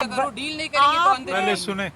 Deal नहीं करेंगे तो अंदर पहले सुने।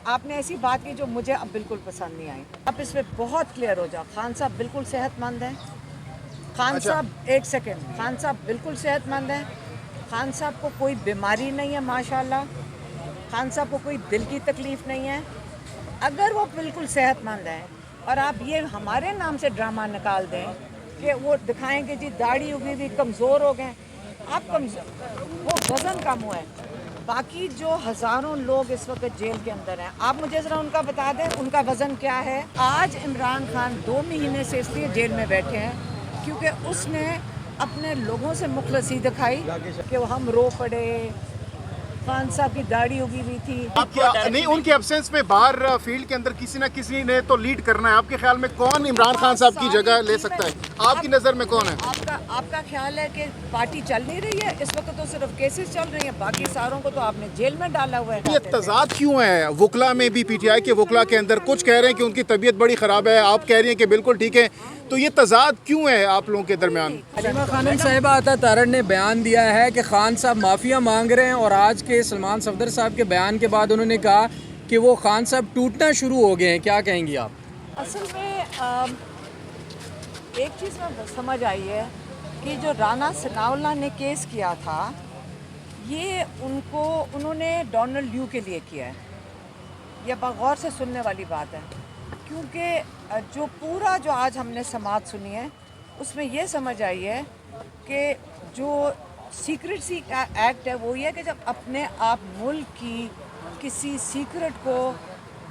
आपने ऐसी बात की जो मुझे अब बिल्कुल पसंद नहीं आई। आप इस पे बहुत क्लियर हो जाओ। खान साहब बिल्कुल सेहतमंद हैं। खान साहब, एक सेकेंड, खान साहब बिल्कुल सेहतमंद हैं। खान साहब को कोई बीमारी नहीं है माशाल्लाह। खान साहब को कोई दिल की तकलीफ़ नहीं है। अगर वो बिल्कुल सेहतमंद हैं और आप ये हमारे नाम से ड्रामा निकाल दें कि वो दिखाएंगे जी दाढ़ी उगी हुई कमज़ोर हो गए, आप कमज़ोर, वो वज़न कम हुआ है। बाकी जो हज़ारों लोग इस वक्त जेल के अंदर हैं, आप मुझे ज़रा उनका बता दें उनका वज़न क्या है। आज इमरान खान 2 महीने से इसलिए जेल में बैठे हैं क्योंकि उसने अपने लोगों से मुखलसी दिखाई कि वो हम रो पड़े, खान साहब की दाढ़ी उगी हुई थी। नहीं, उनके एब्सेंस में बाहर फील्ड के अंदर किसी ना किसी ने तो लीड करना है। आपके ख्याल में कौन इमरान खान साहब की जगह ले सकता है? आपकी नज़र में कौन है? आपका ख्याल है कि पार्टी चल नहीं रही है इस वक्त? तो सिर्फ केसेस चल रही हैं, बाकी सारों को तो आपने जेल में डाला हुआ है। ये तजाद क्यों है वकला में भी? पीटीआई के वकला के अंदर कुछ कह रहे हैं कि उनकी तबीयत बड़ी ख़राब है, आप कह रही हैं कि बिल्कुल ठीक है। तो ये तजाद क्यों है आप लोगों के दरमियान? सलीमा खानम साहिबा अता तारड़ ने बयान दिया है कि खान साहब माफ़िया मांग रहे हैं, और आज के सलमान सफदर साहब के बयान के बाद उन्होंने कहा कि वो खान साहब टूटना शुरू हो गए हैं। क्या कहेंगी आप? असल में एक चीज़ में समझ आई है कि जो राना सनाउल्लाह ने केस किया था ये उन्होंने डोनाल्ड ल्यू के लिए किया है। यह बगौर से सुनने वाली बात है क्योंकि जो आज हमने समाअत सुनी है उसमें यह समझ आई है कि जो सीक्रेसी एक्ट है वो ये है कि जब अपने आप मुल्क की किसी सीक्रेट को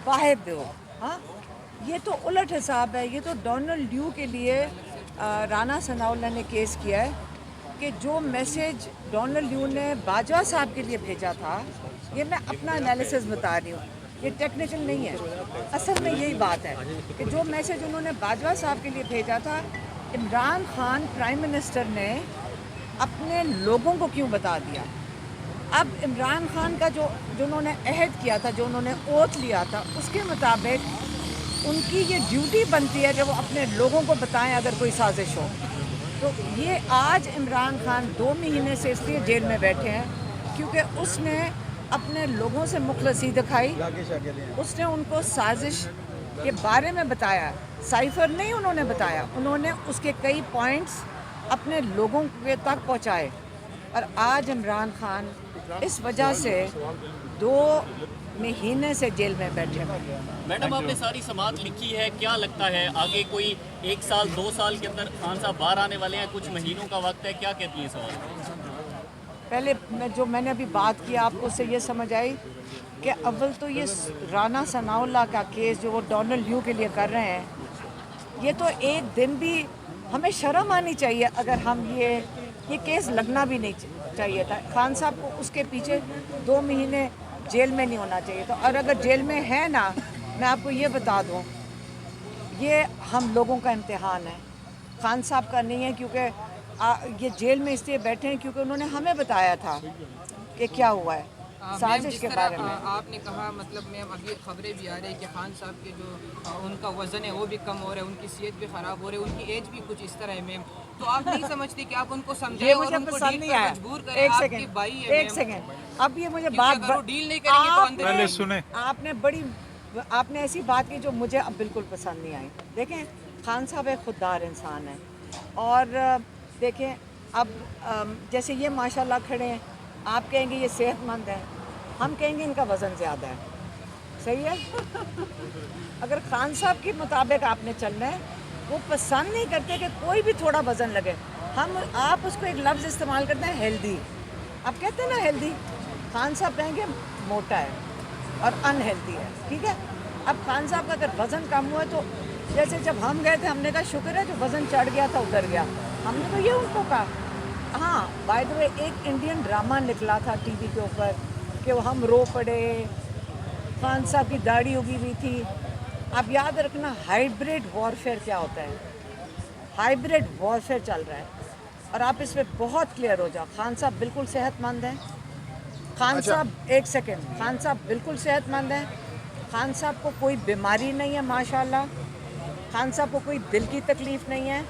बाहर दो। हाँ, ये तो उलट हिसाब है। ये तो डोनाल्ड ड्यू के लिए राना सनाउल्लाह ने केस किया है कि जो मैसेज डोनाल्ड ड्यू ने बाजवा साहब के लिए भेजा था, ये मैं अपना एनालिसिस बता रही हूँ, ये टेक्निकल नहीं है। असल में यही बात है कि जो मैसेज उन्होंने बाजवा साहब के लिए भेजा था, इमरान खान प्राइम मिनिस्टर ने अपने लोगों को क्यों बता दिया? अब इमरान खान का जो उन्होंने अहद किया था, जो उन्होंने ओथ लिया था, उसके मुताबिक उनकी ये ड्यूटी बनती है कि वो अपने लोगों को बताएं अगर कोई साजिश हो। तो ये आज इमरान खान 2 महीने से इसलिए जेल में बैठे हैं क्योंकि उसने अपने लोगों से मुखलसी दिखाई, उसने उनको साजिश के बारे में बताया। साइफर नहीं उन्होंने बताया, उन्होंने उसके कई पॉइंट्स अपने लोगों के तक पहुंचाए। और आज इमरान खान इस वजह से 2 महीने से जेल में बैठे हैं। मैडम, आपने सारी समाअत लिखी है, क्या लगता है आगे कोई 1 साल 2 साल के अंदर खान साहब बाहर आने वाले हैं? कुछ महीनों का वक्त है, क्या कहती है सवाल? पहले मैंने अभी बात की आपको, उससे ये समझ आई कि अव्वल तो ये राना सनाउल्लाह का केस जो वो डोनाल्ड ड्यू के लिए कर रहे हैं, ये तो एक दिन भी हमें शर्म आनी चाहिए अगर हम ये केस लगना भी नहीं चाहिए था। खान साहब को उसके पीछे 2 महीने जेल में नहीं होना चाहिए था। और अगर जेल में है ना, मैं आपको ये बता दूं, ये हम लोगों का इम्तिहान है, खान साहब का नहीं है। क्योंकि ये जेल में इसलिए बैठे हैं क्योंकि उन्होंने हमें बताया था कि क्या हुआ है साजिश के बारे में। आपने कहा, मतलब मैम अभी खबरें भी आ रही है कि खान साहब के जो उनका वज़न है वो भी कम हो रहा है, उनकी सेहत भी ख़राब हो रही है, उनकी एज भी कुछ इस तरह है मैम। तो आप नहीं समझती कि आप उनको समझाएं और उनको डील पर मजबूर करें? एक आपकी सेकंड, भाई है एक सेकंड, अब ये मुझे बात डील नहीं करेंगे तो अंदर पहले सुने। आपने ऐसी बात की जो मुझे अब बिल्कुल पसंद नहीं आई। देखें, खान साहब एक खुददार इंसान है और देखें अब जैसे ये माशाल्लाह खड़े हैं, आप कहेंगे ये सेहतमंद है, हम कहेंगे इनका वज़न ज़्यादा है। सही है? अगर खान साहब के मुताबिक आपने चलना है, वो पसंद नहीं करते कि कोई भी थोड़ा वज़न लगे। आप उसको एक लफ्ज़ इस्तेमाल करते हैं, हेल्दी। आप कहते हैं ना हेल्दी, खान साहब कहेंगे मोटा है और अनहेल्दी है। ठीक है? अब खान साहब का अगर वज़न कम हुआ है तो जैसे जब हम गए थे हमने कहा शुक्र है जो वज़न चढ़ गया था उतर गया, हमने तो ये उनको कहा। हाँ, बाय द वे एक इंडियन ड्रामा निकला था टीवी के ऊपर कि हम रो पड़े, खान साहब की दाढ़ी उगी हुई थी। आप याद रखना हाइब्रिड वॉरफेयर क्या होता है। हाइब्रिड वॉरफेयर चल रहा है और आप इस पर बहुत क्लियर हो जाओ। खान साहब बिल्कुल सेहतमंद हैं। खान साहब, एक सेकेंड, खान साहब बिल्कुल सेहतमंद हैं। खान साहब को कोई बीमारी नहीं है माशाल्लाह। खान साहब को कोई दिल की तकलीफ़ नहीं है।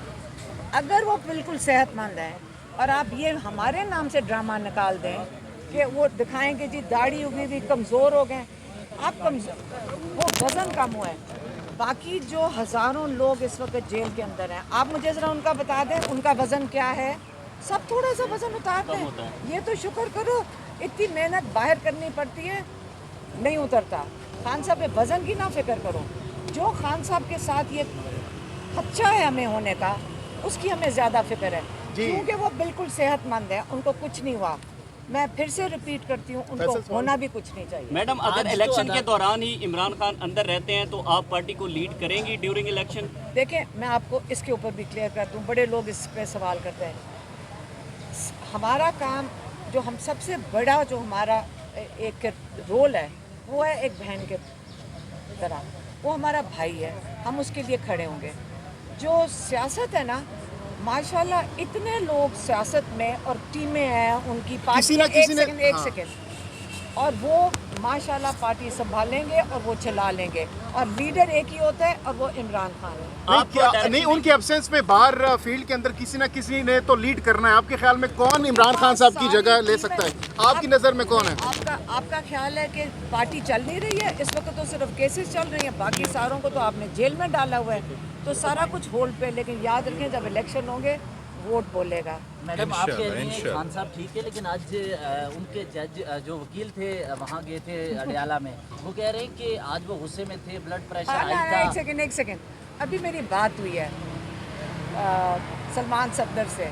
अगर वो बिल्कुल सेहतमंद हैं और आप ये हमारे नाम से ड्रामा निकाल दें कि वो दिखाएंगे जी दाढ़ी उगी हुई, कमज़ोर हो गए। आप कमज़ोर, वो वज़न कम हुआ है। बाकी जो हज़ारों लोग इस वक्त जेल के अंदर हैं, आप मुझे ज़रा उनका बता दें उनका वज़न क्या है। सब थोड़ा सा वज़न उतारते हैं। ये तो शुक्र करो, इतनी मेहनत बाहर करनी पड़ती है, नहीं उतरता। खान साहब के वज़न की ना फिक्र करो, जो खान साहब के साथ ये अच्छा है हमें होने का, उसकी हमें ज़्यादा फिक्र है, क्योंकि वो बिल्कुल सेहतमंद है, उनको कुछ नहीं हुआ। मैं फिर से रिपीट करती हूँ, उनको होना भी कुछ नहीं चाहिए। मैडम, अगर इलेक्शन के दौरान ही इमरान खान अंदर रहते हैं तो आप पार्टी को लीड करेंगी ड्यूरिंग इलेक्शन? देखें, मैं आपको इसके ऊपर भी क्लियर कर दूँ, बड़े लोग इस पे सवाल करते हैं। हमारा काम, जो हम सबसे बड़ा जो हमारा एक रोल है, वो है एक बहन के तरह, वो हमारा भाई है, हम उसके लिए खड़े होंगे। जो सियासत है ना, माशाल्लाह इतने लोग सियासत में और टीमें हैं उनकी पार्टी, किसी ना किसी ने, एक सेकंड, और वो माशाल्लाह पार्टी संभालेंगे और वो चला लेंगे, और लीडर एक ही होता है और वो इमरान खान है। नहीं, क्या नहीं, उनके एब्सेंस में बाहर फील्ड के अंदर किसी ना किसी ने तो लीड करना है। आपके ख्याल में कौन इमरान खान साहब की जगह ले सकता है? आपकी नज़र में कौन है? आपका ख्याल है कि पार्टी चल नहीं रही है इस वक्त? तो सिर्फ केसेस चल रही हैं, बाकी सारों को तो आपने जेल में डाला हुआ है, तो सारा कुछ होल्ड पे। लेकिन याद रखें, जब इलेक्शन होंगे वोट बोलेगा। मैडम, आप कह रही हैं खान साहब ठीक है, लेकिन आज उनके जज जो वकील थे वहाँ गए थे अडयाला में, वो कह रहे हैं कि आज वो गुस्से में थे, ब्लड प्रेशर हाई था। एक सेकंड, अभी मेरी बात हुई है सलमान सफदर से।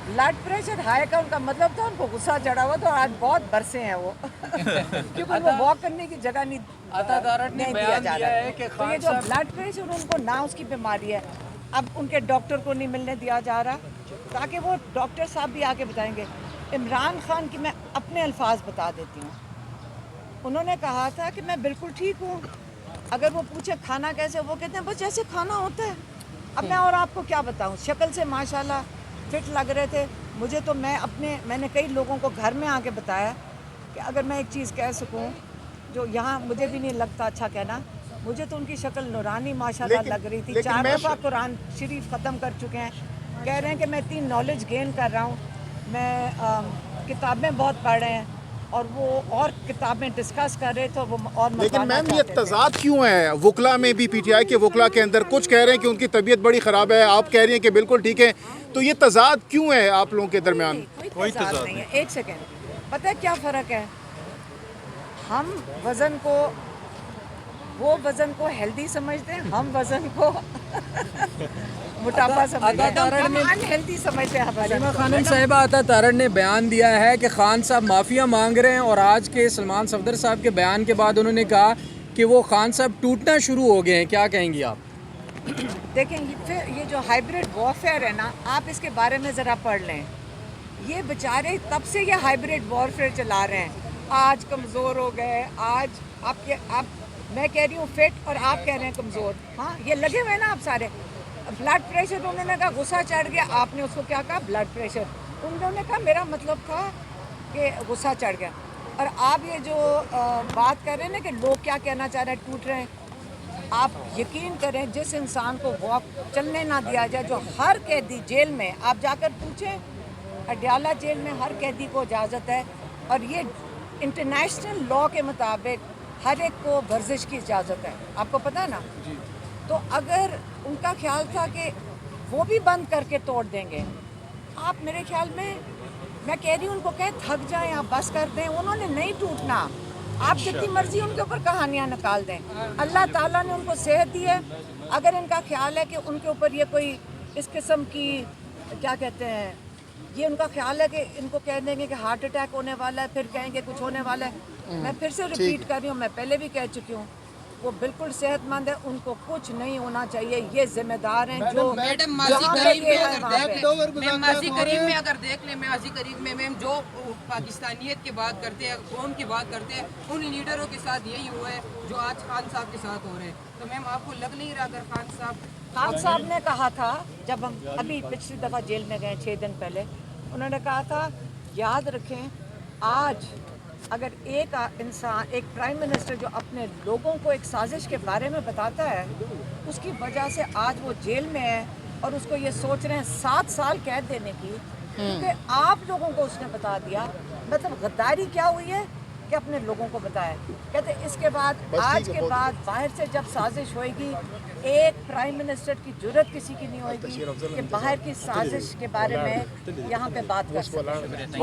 ब्लड प्रेशर हाई का उनका मतलब था उनको गुस्सा चढ़ा हुआ, तो आज बहुत बरसे हैं वो क्योंकि उनको वॉक करने की जगह नहीं दिया जा रहा है। तो ये जो ब्लड प्रेशर, उनको ना उसकी बीमारी है, अब उनके डॉक्टर को नहीं मिलने दिया जा रहा, ताकि वो डॉक्टर साहब भी आके बताएंगे। इमरान खान की मैं अपने अल्फाज बता देती हूँ। उन्होंने कहा था कि मैं बिल्कुल ठीक हूँ। अगर वो पूछे खाना कैसे, वो कहते हैं बस जैसे खाना होता है। अब मैं और आपको क्या बताऊँ, शक्ल से माशाल्लाह फिट लग रहे थे मुझे। तो मैंने कई लोगों को घर में आके बताया कि अगर मैं एक चीज़ कह सकूँ जो यहाँ मुझे भी नहीं लगता अच्छा कहना, मुझे तो उनकी शक्ल नूरानी माशाल्लाह लग रही थी। 4 दफ़ा कुरान शरीफ ख़त्म कर चुके हैं, कह रहे हैं कि मैं इतनी नॉलेज गेन कर रहा हूँ, मैं किताबें बहुत पढ़ रहे हैं, और वो और किताबें डिस्कस कर रहे थे वो और। लेकिन मैम, ये तजाद क्यों है वकला में भी? पीटीआई के वकला के अंदर कुछ कह रहे हैं कि उनकी तबीयत बड़ी ख़राब है, आप कह रही हैं कि बिल्कुल ठीक है, तो ये तजाद क्यों है आप लोगों के दरमियान? कोई तजाद नहीं है। एक सेकेंड, पता है क्या फ़र्क है? हम वज़न को, वो वज़न को हेल्दी समझते हैं, हम वज़न को मोटापा समझते हैं, हम अनहेल्दी समझते हैं। सलीमा खानम साहिबा, अता तारड़ ने बयान दिया है कि खान साहब माफ़िया मांग रहे हैं, और आज के सलमान सफदर साहब के बयान के बाद उन्होंने कहा कि वो खान साहब टूटना शुरू हो गए हैं। क्या कहेंगी आप? देखें, ये जो हाइब्रिड वॉरफेयर है ना, आप इसके बारे में ज़रा पढ़ लें। ये बेचारे तब से ये हाइब्रिड वॉरफेयर चला रहे हैं। आज कमज़ोर हो गए, आज मैं कह रही हूँ फिट, और आप कह रहे हैं कमज़ोर। हाँ, ये लगे हुए ना आप सारे। ब्लड प्रेशर, उन्होंने कहा गुस्सा चढ़ गया, आपने उसको क्या कहा? Blood pressure. उन्होंने कहा मेरा मतलब था कि गुस्सा चढ़ गया। और आप ये जो बात कर रहे हैं ना कि लोग क्या कहना चाह रहे हैं, टूट रहे हैं, आप यकीन करें, जिस इंसान को वॉक चलने ना दिया जाए, जो हर कैदी जेल में, आप जाकर पूछें अडयाला जेल में हर कैदी को इजाज़त है, और ये इंटरनेशनल लॉ के मुताबिक हर एक को वर्जिश की इजाज़त है, आपको पता है ना? तो अगर उनका ख्याल था कि वो भी बंद करके तोड़ देंगे, आप मेरे ख्याल में, मैं कह रही हूँ उनको कहें थक जाएं, आप बस कर दें, उन्होंने नहीं टूटना। आप जितनी मर्जी उनके ऊपर कहानियाँ निकाल दें, अल्लाह ताला ने उनको सेहत दी है। अगर इनका ख्याल है कि उनके ऊपर ये कोई इस किस्म की, क्या कहते हैं, ये उनका ख्याल है कि इनको कह देंगे कि हार्ट अटैक होने वाला है, फिर कहेंगे कुछ होने वाला है, मैं फिर से रिपीट कर रही हूँ, मैं पहले भी कह चुकी हूँ, वो बिल्कुल सेहतमंद है, उनको कुछ नहीं होना चाहिए। ये जिम्मेदार हैं जो मैडम माजी करीब में अगर देख लें, माजी करीब में मैम जो पाकिस्तानियत की बात करते हैं, कौम की बात करते हैं, उन लीडरों के साथ यही हुआ है जो आज खान साहब के साथ हो रहे हैं। तो मैम आपको लग नहीं रहा अगर खान साहब ने कहा था, जब हम अभी पिछली दफ़ा जेल में गए 6 दिन पहले, उन्होंने कहा था याद रखें, आज अगर एक इंसान, एक प्राइम मिनिस्टर जो अपने लोगों को एक साजिश के बारे में बताता है, उसकी वजह से आज वो जेल में है, और उसको ये सोच रहे हैं 7 साल कैद देने की, क्योंकि आप लोगों को उसने बता दिया मतलब गद्दारी क्या हुई है कि अपने लोगों को बताया। कहते इसके बाद आज के बाद बाहर से जब साजिश होएगी, एक प्राइम मिनिस्टर की जुर्रत किसी की नहीं होगी कि बाहर की साजिश के बारे में यहाँ पे बात कर सके।